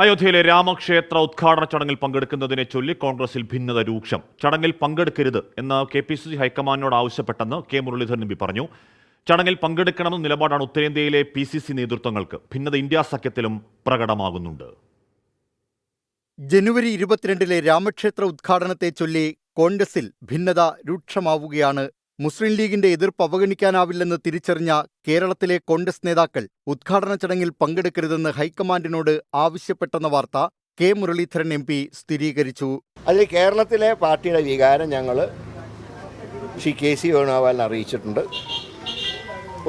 അയോധ്യയിലെ രാമക്ഷേത്ര ഉദ്ഘാടന ചടങ്ങിൽ പങ്കെടുക്കുന്നതിനെ ചൊല്ലി കോൺഗ്രസിൽ ഭിന്നത രൂക്ഷം. ചടങ്ങിൽ പങ്കെടുക്കരുത് എന്ന് KPCC ഹൈക്കമാൻഡിനോട് ആവശ്യപ്പെട്ടെന്ന് കെ മുരളീധരൻ എം.പി പറഞ്ഞു. ചടങ്ങിൽ പങ്കെടുക്കണമെന്ന നിലപാടാണ് ഉത്തരേന്ത്യയിലെ PCC നേതൃത്വങ്ങൾക്ക്. ഭിന്നത ഇന്ത്യാ സഖ്യത്തിലും പ്രകടമാകുന്നുണ്ട്. ജനുവരി 22 രാമക്ഷേത്ര ഉദ്ഘാടനത്തെ ചൊല്ലി കോൺഗ്രസിൽ ഭിന്നത രൂക്ഷമാവുകയാണ്. മുസ്ലിം ലീഗിന്റെ എതിർപ്പ് അവഗണിക്കാനാവില്ലെന്ന് തിരിച്ചറിഞ്ഞ കേരളത്തിലെ കോൺഗ്രസ് നേതാക്കൾ ഉദ്ഘാടന ചടങ്ങിൽ പങ്കെടുക്കരുതെന്ന് ഹൈക്കമാൻഡിനോട് ആവശ്യപ്പെട്ടെന്ന വാർത്ത കെ മുരളീധരൻ MP സ്ഥിരീകരിച്ചു. അതിൽ കേരളത്തിലെ പാർട്ടിയുടെ വികാരം ഞങ്ങൾ ശ്രീ KC വേണുഗോപാലിനെ അറിയിച്ചിട്ടുണ്ട്.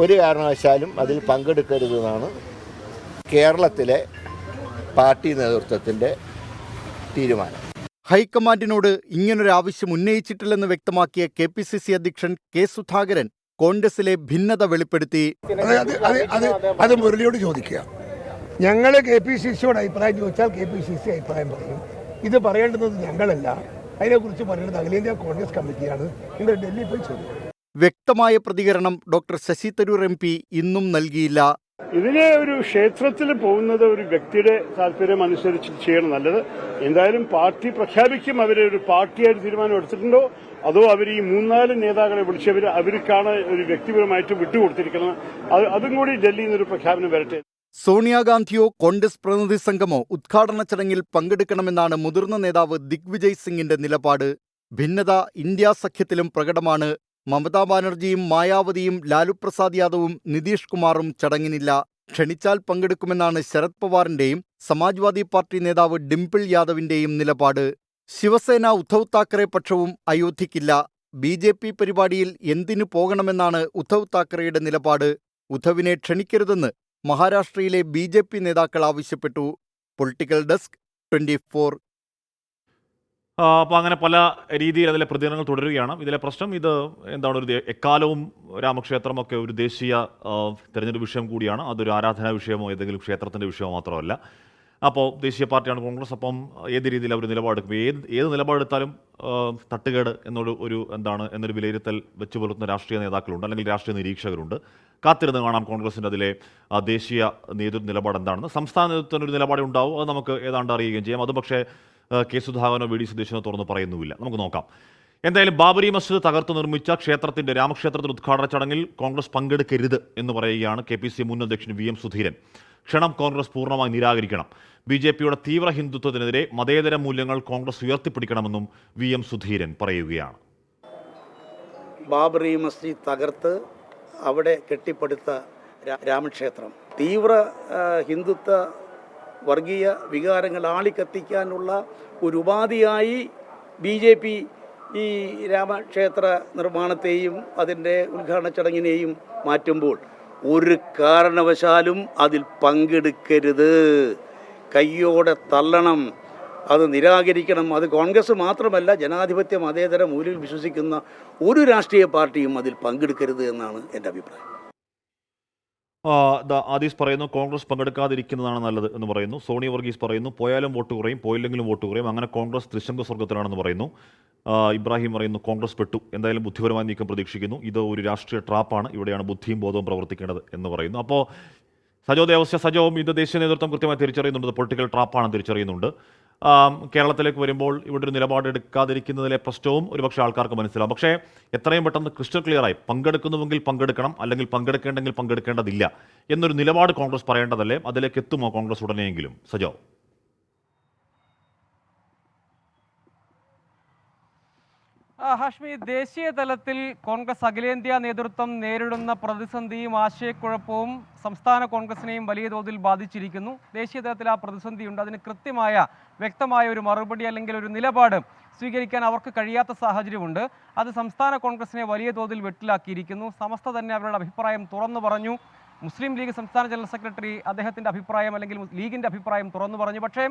ഒരു കാരണവശാലും അതിൽ പങ്കെടുക്കരുതെന്നാണ് കേരളത്തിലെ പാർട്ടി നേതൃത്വത്തിൻ്റെ തീരുമാനം. ഹൈക്കമാൻഡിനോട് ഇങ്ങനൊരാവശ്യം ഉന്നയിച്ചിട്ടില്ലെന്ന് വ്യക്തമാക്കിയ KPCC അധ്യക്ഷൻ K. സുധാകരൻ കോൺഗ്രസിലെ ഭിന്നത വെളിപ്പെടുത്തി. അത് മുരളിയോട് ചോദിക്കുക. ഞങ്ങൾ KPCCയോട് അഭിപ്രായം ചോദിച്ചാൽ KPCC അഭിപ്രായം പറയും. ഇത് പറയേണ്ടത് ഞങ്ങളല്ല, അതിനെക്കുറിച്ച് പറയേണ്ടത് അഖിലേന്ത്യാ കോൺഗ്രസ് കമ്മിറ്റിയാണ്. നിങ്ങൾ ഡൽഹി പോയി ചോദിക്കും. വ്യക്തമായ പ്രതികരണം ഡോക്ടർ ശശി തരൂർ MP ഇന്നും നൽകിയില്ല. ഇതിനെ ഒരു ക്ഷേത്രത്തിൽ പോകുന്നത് ഒരു വ്യക്തിയുടെ താല്പര്യം അനുസരിച്ച് ചെയ്യണം നല്ലത്. എന്തായാലും പാർട്ടി പ്രഖ്യാപിക്കും. അവരെ ഒരു പാർട്ടിയായിട്ട് തീരുമാനം എടുത്തിട്ടുണ്ടോ അതോ അവർ ഈ 3-4 നേതാക്കളെ വിളിച്ചവർ അവർക്കാണ് ഒരു വ്യക്തിപരമായിട്ട് വിട്ടുകൊടുത്തിരിക്കുന്നത്. അതും കൂടി ഡൽഹിയിൽ നിന്നൊരു പ്രഖ്യാപനം വരട്ടെ. സോണിയാഗാന്ധിയോ കോൺഗ്രസ് പ്രതിനിധി സംഘമോ ഉദ്ഘാടന ചടങ്ങിൽ പങ്കെടുക്കണമെന്നാണ് മുതിർന്ന നേതാവ് ദിഗ്വിജയ് സിംഗിന്റെ നിലപാട്. ഭിന്നത ഇന്ത്യാ സഖ്യത്തിലും പ്രകടമാണ്. മമതാ ബാനർജിയും മായാവതിയും ലാലു പ്രസാദ് യാദവും നിതീഷ് കുമാറും ചടങ്ങിനില്ല. ക്ഷണിച്ചാൽ പങ്കെടുക്കുമെന്നാണ് ശരത് പവാറിന്റെയും സമാജ്വാദി പാർട്ടി നേതാവ് ഡിംപിൾ യാദവിന്റെയും നിലപാട്. ശിവസേന ഉദ്ധവ് താക്കറെ പക്ഷവും അയോധ്യയ്ക്കില്ല. BJP പരിപാടിയിൽ എന്തിനു പോകണമെന്നാണ് ഉദ്ധവ് താക്കറെയുടെ നിലപാട്. ഉദ്ധവിനെ ക്ഷണിക്കരുതെന്ന് മഹാരാഷ്ട്രയിലെ BJP നേതാക്കൾ ആവശ്യപ്പെട്ടു. Political desk 24. അപ്പോൾ അങ്ങനെ പല രീതിയിൽ അതിലെ പ്രതികരണങ്ങൾ തുടരുകയാണ്. ഇതിലെ പ്രശ്നം ഇത് എന്താണ്, ഒരു എക്കാലവും രാമക്ഷേത്രമൊക്കെ ഒരു ദേശീയ തെരഞ്ഞെടുപ്പ് വിഷയം കൂടിയാണ്. അതൊരു ആരാധനാ വിഷയമോ ഏതെങ്കിലും ക്ഷേത്രത്തിൻ്റെ വിഷയമോ മാത്രമല്ല. അപ്പോൾ ദേശീയ പാർട്ടിയാണ് കോൺഗ്രസ്. അപ്പം ഏത് രീതിയിൽ അവർ നിലപാടെടുക്കും, ഏത് നിലപാടെടുത്താലും തട്ടുകേട് എന്നൊരു വിലയിരുത്തൽ വെച്ച് പുലർത്തുന്ന രാഷ്ട്രീയ നേതാക്കളുണ്ട്, അല്ലെങ്കിൽ രാഷ്ട്രീയ നിരീക്ഷകരുണ്ട്. കാത്തിരുന്ന് കാണാം കോൺഗ്രസിൻ്റെ അതിലെ ദേശീയ നേതൃത്വ നിലപാട് എന്താണെന്ന്. സംസ്ഥാന നേതൃത്വത്തിന് ഒരു നിലപാട് ഉണ്ടാവും, അത് നമുക്ക് ഏതാണ്ട് അറിയുകയും ചെയ്യാം. അത് പക്ഷേ K. സുധാകരനോ VD സതീശനോ തുറന്ന് പറയുന്നുമില്ല. നമുക്ക് നോക്കാം. എന്തായാലും ബാബരി മസ്ജിദ് തകർത്ത് നിർമ്മിച്ച രാമക്ഷേത്രത്തിന്റെ ഉദ്ഘാടന ചടങ്ങിൽ കോൺഗ്രസ് പങ്കെടുക്കരുത് എന്ന് പറയുകയാണ് KPCC മുൻ അധ്യക്ഷൻ VM സുധീരൻ. ക്ഷണം കോൺഗ്രസ് പൂർണ്ണമായി നിരാകരിക്കണം. BJPയുടെ തീവ്ര ഹിന്ദുത്വത്തിനെതിരെ മതേതര മൂല്യങ്ങൾ കോൺഗ്രസ് ഉയർത്തിപ്പിടിക്കണമെന്നും VM സുധീരൻ പറയുകയാണ്. ബാബറി മസ്ജിദ് തകർത്ത് അവിടെ കെട്ടിപ്പടുത്ത രാമക്ഷേത്രം തീവ്ര ഹിന്ദുത്വ വർഗീയ വികാരങ്ങൾ ആളിക്കത്തിക്കാനുള്ള ഒരു ഉപാധിയായി BJP ഈ രാമക്ഷേത്ര നിർമ്മാണത്തെയും അതിൻ്റെ ഉദ്ഘാടന ചടങ്ങിനെയും മാറ്റുമ്പോൾ ഒരു കാരണവശാലും അതിൽ പങ്കെടുക്കരുത്, കയ്യോടെ തള്ളണം, അത് നിരാകരിക്കണം. അത് കോൺഗ്രസ് മാത്രമല്ല, ജനാധിപത്യ മതേതര മൂല്യം വിശ്വസിക്കുന്ന ഒരു രാഷ്ട്രീയ പാർട്ടിയും അതിൽ പങ്കെടുക്കരുത് എന്നാണ് എൻ്റെ അഭിപ്രായം. ആദീസ് പറയുന്നു കോൺഗ്രസ് പങ്കെടുക്കാതിരിക്കുന്നതാണ് നല്ലത് എന്ന് പറയുന്നു. സോണിയ വർഗീസ് പറയുന്നു പോയാലും വോട്ട് കുറയും, പോയില്ലെങ്കിലും വോട്ട് കുറയും, അങ്ങനെ കോൺഗ്രസ് ത്രിശങ്ക സ്വർഗത്തിലാണെന്ന് പറയുന്നു. ഇബ്രാഹിം പറയുന്നു കോൺഗ്രസ് പെട്ടു, എന്തായാലും ബുദ്ധിപരമായ നീക്കം പ്രതീക്ഷിക്കുന്നു, ഇത് ഒരു രാഷ്ട്രീയ ട്രാപ്പാണ്, ഇവിടെയാണ് ബുദ്ധിയും ബോധവും പ്രവർത്തിക്കേണ്ടത് എന്ന് പറയുന്നു. അപ്പോൾ സജോവും ഇത് ദേശീയ നേതൃത്വം കൃത്യമായി തിരിച്ചറിയുന്നുണ്ട്, പൊളിറ്റിക്കൽ ട്രാപ്പാണെന്ന് തിരിച്ചറിയുന്നുണ്ട്. കേരളത്തിലേക്ക് വരുമ്പോൾ ഇവിടെ ഒരു നിലപാടെടുക്കാതിരിക്കുന്നതിലെ പ്രശ്നവും ഒരുപക്ഷെ ആൾക്കാർക്ക് മനസ്സിലാവും. പക്ഷേ എത്രയും പെട്ടെന്ന് ക്രിസ്റ്റൽ ക്ലിയറായി പങ്കെടുക്കുന്നുവെങ്കിൽ പങ്കെടുക്കണം, അല്ലെങ്കിൽ പങ്കെടുക്കേണ്ടെങ്കിൽ പങ്കെടുക്കേണ്ടതില്ല എന്നൊരു നിലപാട് കോൺഗ്രസ് പറയേണ്ടതല്ലേ? അതിലേക്ക് എത്തുമോ കോൺഗ്രസ് ഉടനെയെങ്കിലും? സജോ. ഹാഷ്മി, ദേശീയ തലത്തിൽ കോൺഗ്രസ് അഖിലേന്ത്യാ നേതൃത്വം നേരിടുന്ന പ്രതിസന്ധിയും ആശയക്കുഴപ്പവും സംസ്ഥാന കോൺഗ്രസിനെയും വലിയ തോതിൽ ബാധിച്ചിരിക്കുന്നു. ദേശീയ തലത്തിൽ ആ പ്രതിസന്ധിയുണ്ട്. അതിന് വ്യക്തമായ ഒരു മറുപടി അല്ലെങ്കിൽ ഒരു നിലപാട് സ്വീകരിക്കാൻ അവർക്ക് കഴിയാത്ത സാഹചര്യമുണ്ട്. അത് സംസ്ഥാന കോൺഗ്രസിനെ വലിയ തോതിൽ വെട്ടിലാക്കിയിരിക്കുന്നു. സമസ്ത തന്നെ അവരുടെ അഭിപ്രായം തുറന്നു പറഞ്ഞു. മുസ്ലിം ലീഗ് സംസ്ഥാന ജനറൽ സെക്രട്ടറി അദ്ദേഹത്തിൻ്റെ അഭിപ്രായം അല്ലെങ്കിൽ ലീഗിൻ്റെ അഭിപ്രായം തുറന്നു പറഞ്ഞു. പക്ഷേ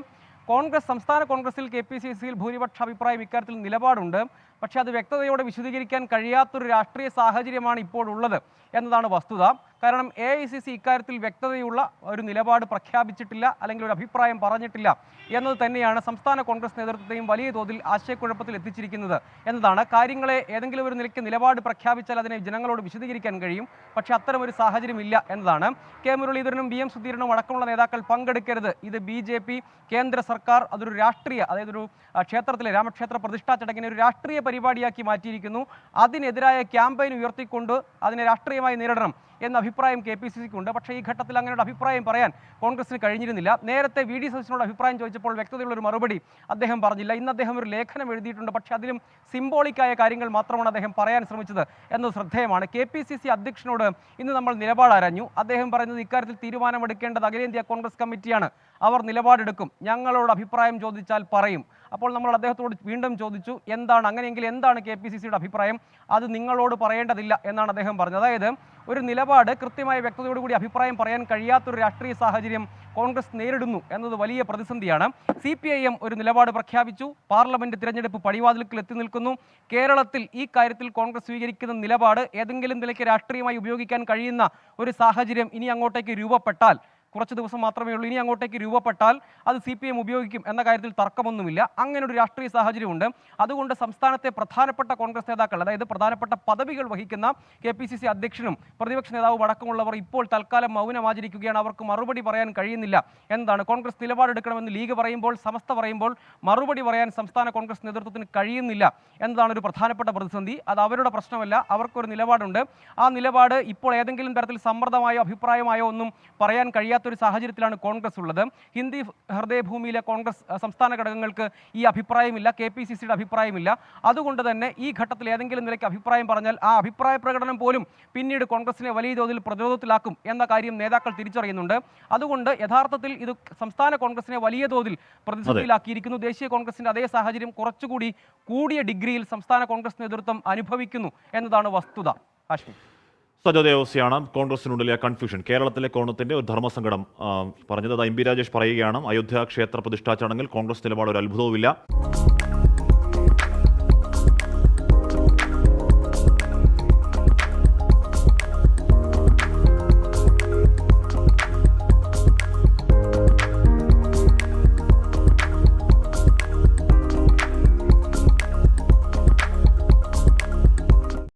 സംസ്ഥാന കോൺഗ്രസിൽ KPCCയിൽ ഭൂരിപക്ഷ അഭിപ്രായം ഇക്കാര്യത്തിൽ നിലപാടുണ്ട്. പക്ഷേ അത് വ്യക്തതയോടെ വിശദീകരിക്കാൻ കഴിയാത്തൊരു രാഷ്ട്രീയ സാഹചര്യമാണ് ഇപ്പോഴുള്ളത് എന്നതാണ് വസ്തുത. കാരണം AICC ഇക്കാര്യത്തിൽ വ്യക്തതയുള്ള ഒരു നിലപാട് പ്രഖ്യാപിച്ചിട്ടില്ല, അല്ലെങ്കിൽ ഒരു അഭിപ്രായം പറഞ്ഞിട്ടില്ല എന്നത് തന്നെയാണ് സംസ്ഥാന കോൺഗ്രസ് നേതൃത്വത്തെയും വലിയ തോതിൽ ആശയക്കുഴപ്പത്തിൽ എത്തിച്ചിരിക്കുന്നത് എന്നതാണ്. കാര്യങ്ങളെ ഏതെങ്കിലും ഒരു നിലയ്ക്ക് നിലപാട് പ്രഖ്യാപിച്ചാൽ അതിനെ ജനങ്ങളോട് വിശദീകരിക്കാൻ കഴിയും, പക്ഷേ അത്തരമൊരു സാഹചര്യം ഇല്ല എന്നതാണ്. കെ മുരളീധരനും BM സുധീരനും അടക്കമുള്ള നേതാക്കൾ പങ്കെടുക്കരുത്, ഇത് BJP കേന്ദ്ര സർക്കാർ അതൊരു രാഷ്ട്രീയ, അതായത് ഒരു ക്ഷേത്രത്തിലെ രാമക്ഷേത്ര പ്രതിഷ്ഠാ ചടങ്ങിനെ ഒരു രാഷ്ട്രീയ പരിപാടിയാക്കി മാറ്റിയിരിക്കുന്നു, അതിനെതിരായ ക്യാമ്പയിൻ ഉയർത്തിക്കൊണ്ട് അതിനെ രാഷ്ട്രീയമായി നേരിടണം എന്ന അഭിപ്രായം KPCCക്ക് ഉണ്ട്. പക്ഷേ ഈ ഘട്ടത്തിൽ അങ്ങനെ ഒരു അഭിപ്രായം പറയാൻ കോൺഗ്രസിന് കഴിഞ്ഞിരുന്നില്ല. നേരത്തെ VD സതീശനോട് അഭിപ്രായം ചോദിച്ചപ്പോൾ വ്യക്തതയുള്ള ഒരു മറുപടി അദ്ദേഹം പറഞ്ഞില്ല. ഇന്ന് അദ്ദേഹം ഒരു ലേഖനം എഴുതിയിട്ടുണ്ട്, പക്ഷേ അതിലും സിംബോളിക്കായ കാര്യങ്ങൾ മാത്രമാണ് അദ്ദേഹം പറയാൻ ശ്രമിച്ചത് എന്നത് ശ്രദ്ധേയമാണ്. KPCC അധ്യക്ഷനോട് ഇന്ന് നമ്മൾ നിലപാട് ആരാഞ്ഞു. അദ്ദേഹം പറയുന്നത് ഇക്കാര്യത്തിൽ തീരുമാനമെടുക്കേണ്ടത് അഖിലേന്ത്യാ കോൺഗ്രസ് കമ്മിറ്റിയാണ്, അവർ നിലപാടെടുക്കും, ഞങ്ങളോട് അഭിപ്രായം ചോദിച്ചാൽ പറയും. അപ്പോൾ നമ്മൾ അദ്ദേഹത്തോട് വീണ്ടും ചോദിച്ചു, എന്താണ് അങ്ങനെയെങ്കിൽ എന്താണ് KPCCയുടെ അഭിപ്രായം? അത് നിങ്ങളോട് പറയേണ്ടതില്ല എന്നാണ് അദ്ദേഹം പറഞ്ഞത്. അതായത് ഒരു നിലപാട് കൃത്യമായ വ്യക്തതയോടുകൂടി അഭിപ്രായം പറയാൻ കഴിയാത്തൊരു രാഷ്ട്രീയ സാഹചര്യം കോൺഗ്രസ് നേരിടുന്നു എന്നത് വലിയ പ്രതിസന്ധിയാണ്. CPIM ഒരു നിലപാട് പ്രഖ്യാപിച്ചു, പാർലമെന്റ് തിരഞ്ഞെടുപ്പ് പടിവാതിൽക്കൽ എത്തി നിൽക്കുന്നു. കേരളത്തിൽ ഈ കാര്യത്തിൽ കോൺഗ്രസ് സ്വീകരിക്കുന്ന നിലപാട് ഏതെങ്കിലും നിലയ്ക്ക് രാഷ്ട്രീയമായി ഉപയോഗിക്കാൻ കഴിയുന്ന ഒരു സാഹചര്യം ഇനി അങ്ങോട്ടേക്ക് രൂപപ്പെട്ടാൽ, കുറച്ച് ദിവസം മാത്രമേ ഉള്ളൂ, ഇനി അങ്ങോട്ടേക്ക് രൂപപ്പെട്ടാൽ അത് CPM ഉപയോഗിക്കും എന്ന കാര്യത്തിൽ തർക്കമൊന്നുമില്ല. അങ്ങനെ ഒരു രാഷ്ട്രീയ സാഹചര്യമുണ്ട്. അതുകൊണ്ട് സംസ്ഥാനത്തെ പ്രധാനപ്പെട്ട കോൺഗ്രസ് നേതാക്കൾ, അതായത് പ്രധാനപ്പെട്ട പദവികൾ വഹിക്കുന്ന KPCC അധ്യക്ഷനും പ്രതിപക്ഷ നേതാവും അടക്കമുള്ളവർ ഇപ്പോൾ തൽക്കാലം മൗനമാചരിക്കുകയാണ്. അവർക്ക് മറുപടി പറയാൻ കഴിയുന്നില്ല എന്നതാണ്. കോൺഗ്രസ് നിലപാടെടുക്കണമെന്ന് ലീഗ് പറയുമ്പോൾ, സമസ്ത പറയുമ്പോൾ മറുപടി പറയാൻ സംസ്ഥാന കോൺഗ്രസ് നേതൃത്വത്തിന് കഴിയുന്നില്ല എന്നതാണ് ഒരു പ്രധാനപ്പെട്ട പ്രതിസന്ധി. അത് അവരുടെ പ്രശ്നമല്ല, അവർക്കൊരു നിലപാടുണ്ട്. ആ നിലപാട് ഇപ്പോൾ ഏതെങ്കിലും തരത്തിൽ സമ്മർദ്ദമായോ അഭിപ്രായമായോ ഒന്നും പറയാൻ കഴിയാത്ത ഒരു സാഹചര്യത്തിലാണ് കോൺഗ്രസ് ഉള്ളത്. ഹിന്ദി ഹൃദയഭൂമിയിലെ കോൺഗ്രസ് സംസ്ഥാന ഘടകങ്ങൾക്ക് ഈ അഭിപ്രായമില്ല, KPCCയുടെ അഭിപ്രായമില്ല. അതുകൊണ്ട് തന്നെ ഈ ഘട്ടത്തിൽ ഏതെങ്കിലും നിലയ്ക്ക് അഭിപ്രായം പറഞ്ഞാൽ ആ അഭിപ്രായ പ്രകടനം പോലും പിന്നീട് കോൺഗ്രസിനെ വലിയ തോതിൽ പ്രതിരോധത്തിലാക്കും എന്ന കാര്യം നേതാക്കൾ തിരിച്ചറിയുന്നുണ്ട്. അതുകൊണ്ട് യഥാർത്ഥത്തിൽ ഇത് സംസ്ഥാന കോൺഗ്രസിനെ വലിയ തോതിൽ പ്രതിസന്ധിയിലാക്കിയിരിക്കുന്നു. ദേശീയ കോൺഗ്രസിന്റെ അതേ സാഹചര്യം കുറച്ചുകൂടി കൂടിയ ഡിഗ്രിയിൽ സംസ്ഥാന കോൺഗ്രസ് നേതൃത്വം അനുഭവിക്കുന്നു എന്നതാണ് വസ്തുത. ഹാഷ്മി, സജോ ദേവസ്യാണ് കോൺഗ്രസിനുള്ളിലെ കൺഫ്യൂഷൻ, കേരളത്തിലെ കോണത്തിന്റെ ഒരു ധർമ്മസങ്കടം പറഞ്ഞത്. അത് MP രാജേഷ് പറയുകയാണ്. അയോധ്യ ക്ഷേത്ര പ്രതിഷ്ഠാ ചടങ്ങിൽ കോൺഗ്രസ് നിലപാട് ഒരു അത്ഭുതവുമില്ല.